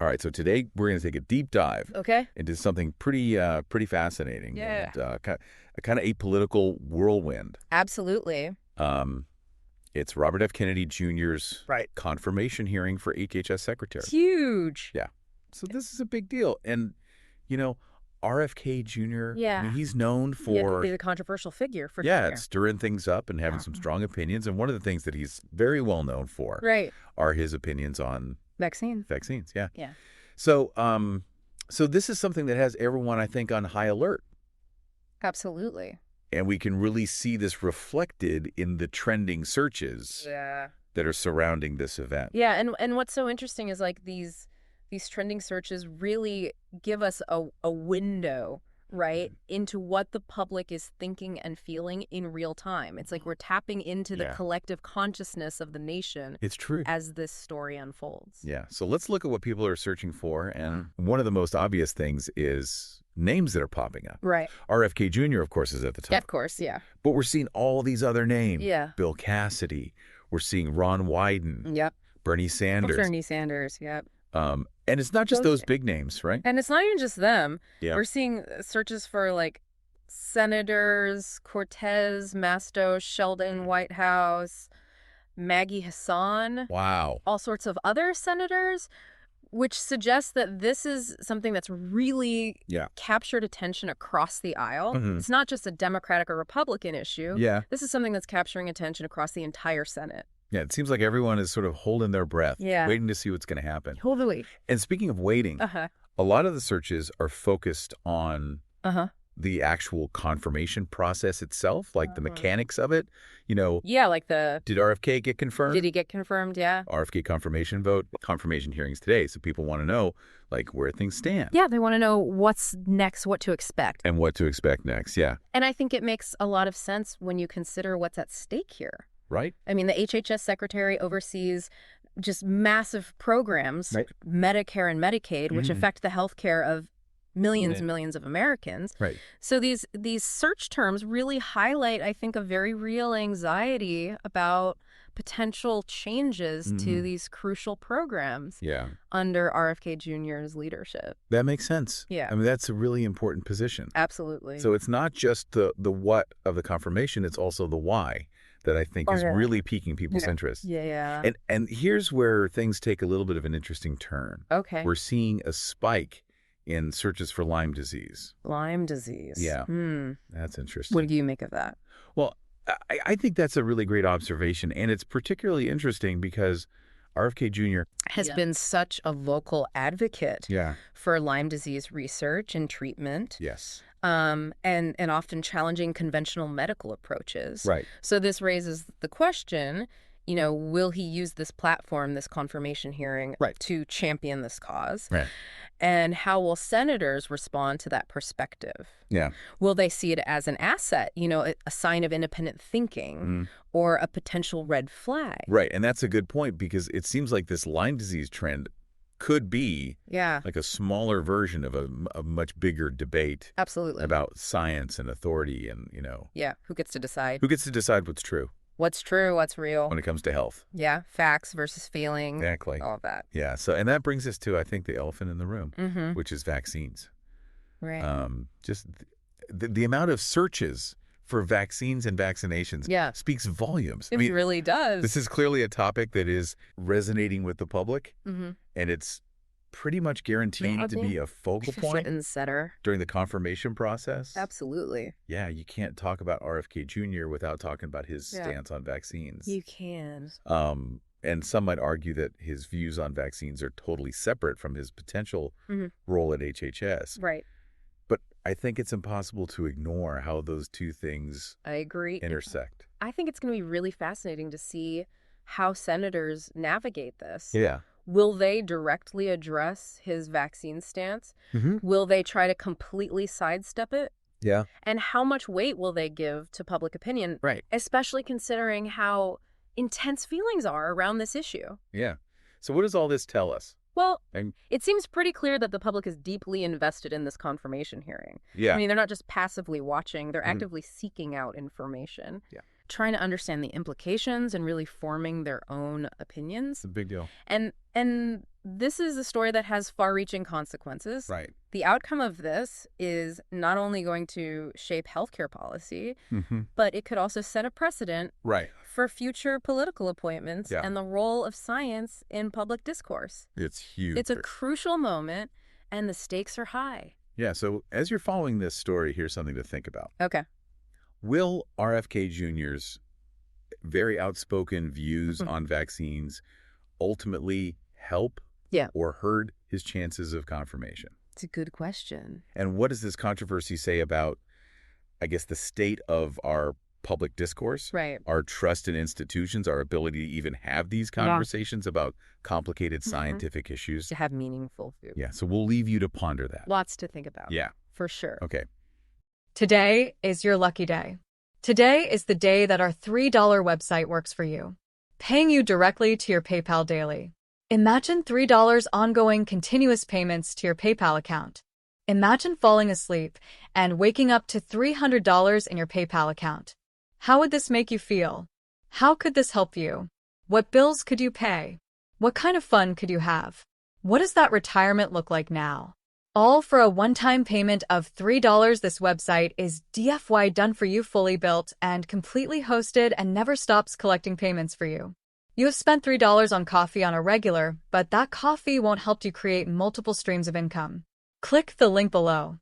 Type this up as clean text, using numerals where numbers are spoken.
All right, so today we're going to take a deep dive into something pretty fascinating. Yeah. And, a kind of apolitical whirlwind. Absolutely. It's Robert F. Kennedy Jr.'s Right. confirmation hearing for HHS Secretary. Huge. Yeah. So this is a big deal. And, RFK Jr., I mean, he's known for... He's a controversial figure, for sure. Yeah, stirring things up and having some strong opinions. And one of the things that he's very well known for are his opinions on... Vaccines, yeah. Yeah. So, so this is something that has everyone, I think, on high alert. Absolutely. And we can really see this reflected in the trending searches that are surrounding this event. Yeah, and what's so interesting is like these trending searches really give us a window, right, into what the public is thinking and feeling in real time. It's like we're tapping into the collective consciousness of the nation. It's true. As this story unfolds. Yeah. So let's look at what people are searching for. And one of the most obvious things is names that are popping up. Right. RFK Jr., of course, is at the top. Yeah, of course, yeah. But we're seeing all these other names. Yeah. Bill Cassidy. We're seeing Ron Wyden. Yep. Bernie Sanders. Bernie Sanders, yep. And it's not just those big names, right? And it's not even just them. Yeah. We're seeing searches for like senators, Cortez, Mastos, Sheldon, Whitehouse, Maggie Hassan. Wow. All sorts of other senators, which suggests that this is something that's really captured attention across the aisle. It's not just a Democratic or Republican issue. Yeah. This is something that's capturing attention across the entire Senate. Yeah, it seems like everyone is sort of holding their breath, Yeah. waiting to see what's going to happen. Totally. And speaking of waiting, a lot of the searches are focused on the actual confirmation process itself, like the mechanics of it. Yeah, like did RFK get confirmed? Did he get confirmed? Yeah. RFK confirmation vote, confirmation hearings today. So people want to know, like, where things stand. Yeah, they want to know what's next, what to expect. And what to expect next, yeah. And I think it makes a lot of sense when you consider what's at stake here. Right. I mean, the HHS Secretary oversees just massive programs, Medicare and Medicaid, which affect the health care of millions and millions of Americans. Right. So these search terms really highlight, I think, a very real anxiety about potential changes to these crucial programs under RFK Jr.'s leadership. That makes sense. Yeah. I mean, that's a really important position. Absolutely. So it's not just the what of the confirmation, it's also the why that I think is really piquing people's interest. Yeah. And here's where things take a little bit of an interesting turn. Okay. We're seeing a spike in searches for Lyme disease. Lyme disease. Yeah. That's interesting. What do you make of that? Well, I think that's a really great observation. And it's particularly interesting because RFK Jr. has been such a vocal advocate for Lyme disease research and treatment. Yes. And often challenging conventional medical approaches. Right. So this raises the question, will he use this platform, this confirmation hearing, to champion this cause? Right. And how will senators respond to that perspective? Yeah. Will they see it as an asset, a sign of independent thinking, or a potential red flag? Right. And that's a good point because it seems like this Lyme disease trend could be like a smaller version of a much bigger debate. Absolutely. About science and authority and, Yeah. Who gets to decide? Who gets to decide what's true? What's true, what's real. When it comes to health. Yeah. Facts versus feeling. Exactly. All of that. Yeah. So, and that brings us to, I think, the elephant in the room, which is vaccines. Right. Just the amount of searches for vaccines and vaccinations speaks volumes. It really does. This is clearly a topic that is resonating with the public, and it's pretty much guaranteed to be a focal point during the confirmation process. Absolutely. Yeah, you can't talk about RFK Jr. without talking about his stance on vaccines. You can. And some might argue that his views on vaccines are totally separate from his potential role at HHS. Right. But I think it's impossible to ignore how those two things intersect. I think it's going to be really fascinating to see how senators navigate this. Yeah. Will they directly address his vaccine stance? Will they try to completely sidestep it? Yeah. And how much weight will they give to public opinion? Right. Especially considering how intense feelings are around this issue. Yeah. So what does all this tell us? Well, it seems pretty clear that the public is deeply invested in this confirmation hearing. Yeah. I mean, they're not just passively watching, they're actively seeking out information. Yeah. Trying to understand the implications and really forming their own opinions. It's a big deal. And this is a story that has far-reaching consequences. Right. The outcome of this is not only going to shape healthcare policy, but it could also set a precedent for future political appointments and the role of science in public discourse. It's huge. It's a crucial moment, and the stakes are high. Yeah, so as you're following this story, here's something to think about. Okay. Will RFK Jr.'s very outspoken views on vaccines ultimately help or hurt his chances of confirmation? It's a good question. And what does this controversy say about, I guess, the state of our public discourse, our trust in institutions, our ability to even have these conversations about complicated scientific issues? To have meaningful food. Yeah, so we'll leave you to ponder that. Lots to think about. Yeah. For sure. Okay. Today is your lucky day. Today is the day that our $3 website works for you, paying you directly to your PayPal daily. Imagine $3 ongoing continuous payments to your PayPal account. Imagine falling asleep and waking up to $300 in your PayPal account. How would this make you feel? How could this help you? What bills could you pay? What kind of fun could you have? What does that retirement look like now? All for a one-time payment of $3. This website is DFY done for you, fully built and completely hosted, and never stops collecting payments for you. You have spent $3 on coffee on a regular, but that coffee won't help you create multiple streams of income. Click the link below.